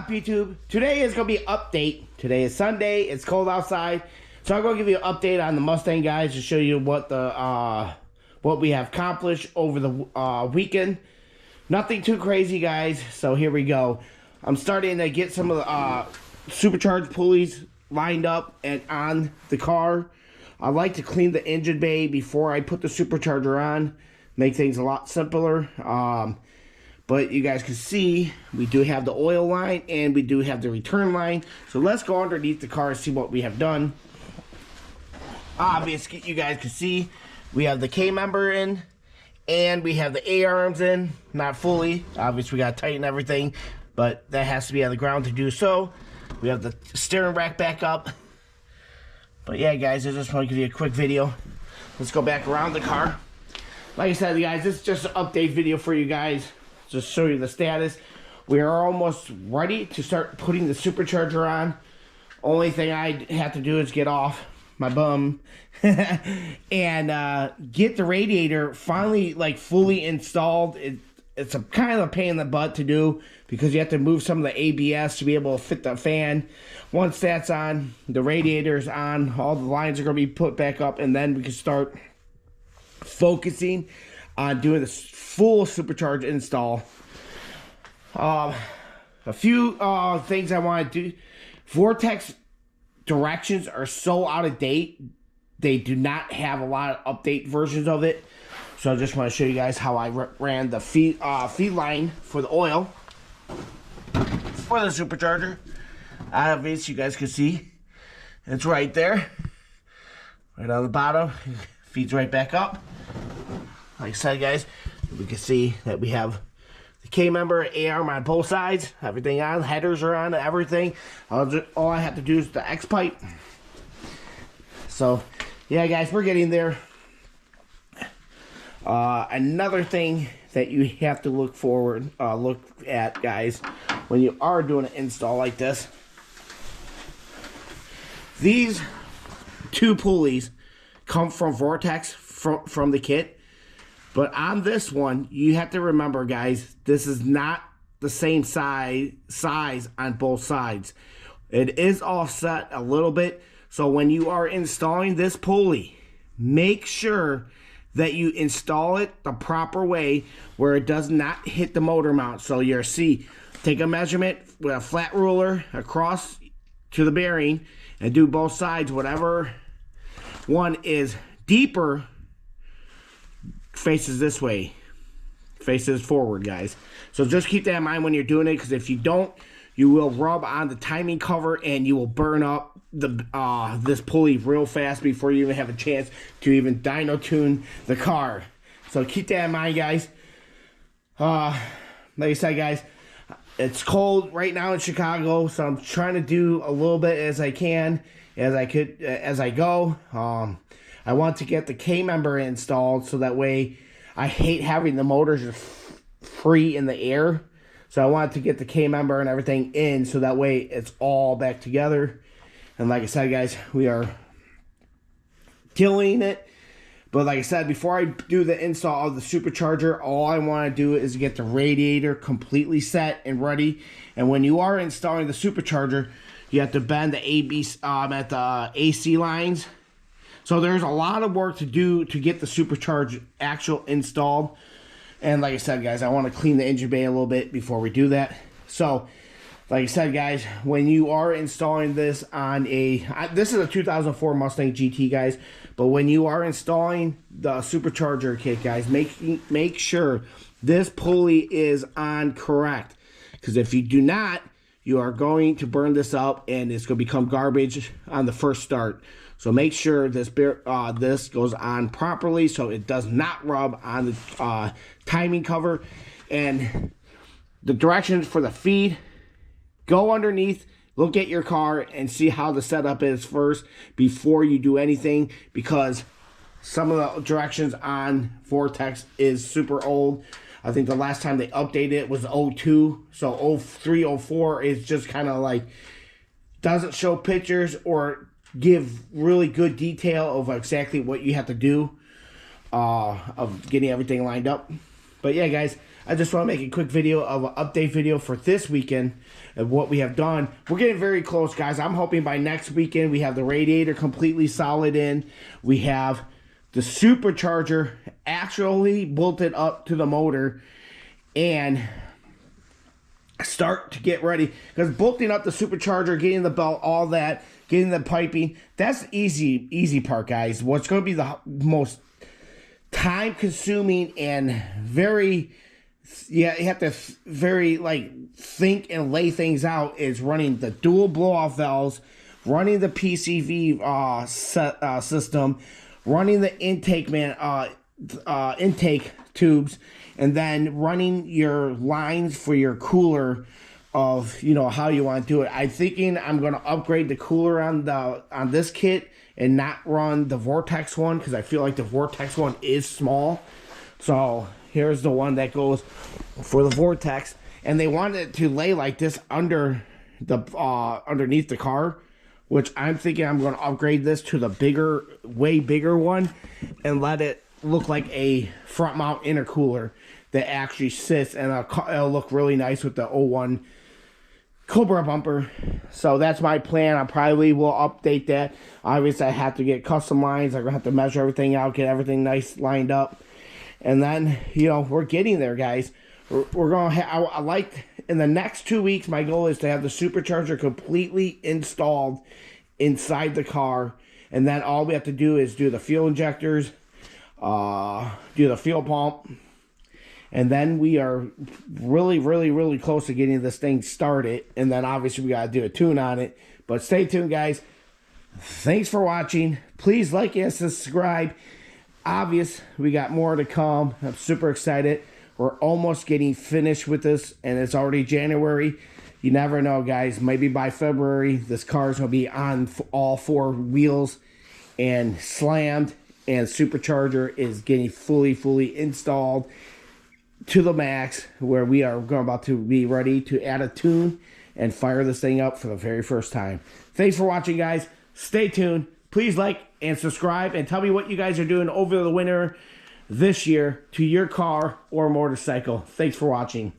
up, YouTube? Today is going to be an update. Today is Sunday. It's cold outside. So I'm going to give you an update on the Mustang, guys, to show you what we have accomplished over the weekend. Nothing too crazy, guys. So here we go. I'm starting to get some of the supercharged pulleys lined up and on the car. I like to clean the engine bay before I put the supercharger on. Make things a lot simpler. But you guys can see we do have the oil line and we do have the return line. So let's go underneath the car and see what we have done. Obviously, you guys can see we have the K-member in and we have the A-arms in. Not fully. Obviously, we got to tighten everything, but that has to be on the ground to do so. We have the steering rack back up. But yeah, guys, I just want to give you a quick video. Let's go back around the car. Like I said, guys, this is just an update video for you guys. Just show you the status. We are almost ready to start putting the supercharger on. Only thing I have to do is get off my bum and get the radiator finally like fully installed. It's a kind of a pain in the butt to do because you have to move some of the ABS to be able to fit the fan. Once that's on, the radiator's on, all the lines are going to be put back up, and then we can start focusing on doing this full supercharged install. A few things I want to do. Vortech directions are so out of date. They do not have a lot of update versions of it. So I just want to show you guys how I ran the feed line for the oil for the supercharger. Obviously, you guys can see it's right there, right on the bottom. Feeds right back up. Like I said, guys, we can see that we have the K-member, A-arm on both sides. Everything on, headers are on, everything. All I have to do is the X-pipe. So, yeah, guys, we're getting there. Another thing that you have to look at, guys, when you are doing an install like this. These two pulleys come from Vortech from the kit. But on this one, you have to remember, guys, this is not the same size on both sides. It is offset a little bit. So when you are installing this pulley, make sure that you install it the proper way where it does not hit the motor mount. So you'll see, take a measurement with a flat ruler across to the bearing and do both sides. Whatever one is deeper faces this way, faces forward, guys. So just keep that in mind when you're doing it, because if you don't, you will rub on the timing cover and you will burn up the this pulley real fast before you even have a chance to even dyno tune the car. So keep that in mind, guys. Like I said, guys, it's cold right now in Chicago, so I'm trying to do a little bit as I can, as I go. I want to get the K-member installed so that way I hate having the motors free in the air. So I want to get the K-member and everything in so that way it's all back together. And like I said, guys, we are killing it. But like I said, before I do the install of the supercharger, all I want to do is get the radiator completely set and ready. And when you are installing the supercharger, you have to bend the at the AC lines. So there's a lot of work to do to get the supercharger actual installed. And like I said, guys, I want to clean the engine bay a little bit before we do that. So, like I said, guys, when you are installing this on this is a 2004 Mustang GT, guys. But when you are installing the supercharger kit, guys, make sure this pulley is on correct. Because if you do not, you are going to burn this up and it's going to become garbage on the first start. So make sure this goes on properly so it does not rub on the timing cover. And the directions for the feed, go underneath, look at your car and see how the setup is first before you do anything, because some of the directions on Vortech is super old. I think the last time they updated it was 02. So 03, 04 is just kind of like, doesn't show pictures or give really good detail of exactly what you have to do of getting everything lined up. But yeah, guys, I just want to make a quick video of an update video for this weekend of what we have done. We're getting very close, guys. I'm hoping by next weekend we have the radiator completely solid in. We have the supercharger actually bolted up to the motor and start to get ready, because bolting up the supercharger, getting the belt, all that, getting the piping, that's the easy part, guys. What's going to be the most time consuming and very, you have to very think and lay things out is running the dual blow off valves, running the PCV system, running the intake intake tubes, and then running your lines for your cooler of, you know, how you want to do it. I'm thinking I'm going to upgrade the cooler on this kit and not run the Vortex one, because I feel like the Vortex one is small. So here's the one that goes for the Vortex, and they wanted it to lay like this under the underneath the car, which I'm thinking I'm going to upgrade this to the bigger, way bigger one, and let it look like a front mount intercooler that actually sits, and it'll look really nice with the 01 Cobra bumper. So that's my plan. I probably will update that. Obviously I have to get custom lines. I'm gonna have to measure everything out, get everything nice lined up, and then, you know, we're getting there, guys. We're gonna have, I like, in the next 2 weeks, my goal is to have the supercharger completely installed inside the car, and then all we have to do is do the fuel injectors, do the fuel pump, and then we are really close to getting this thing started. And then obviously we gotta do a tune on it. But stay tuned, guys. Thanks for watching. Please like and subscribe. Obvious, we got more to come. I'm super excited. We're almost getting finished with this, and it's already January. You never know, guys. Maybe by February this car is gonna be on all 4 wheels and slammed, and supercharger is getting fully installed to the max, where we are about to be ready to add a tune and fire this thing up for the very first time. Thanks for watching, guys. Stay tuned. Please like and subscribe, and tell me what you guys are doing over the winter this year to your car or motorcycle. Thanks for watching.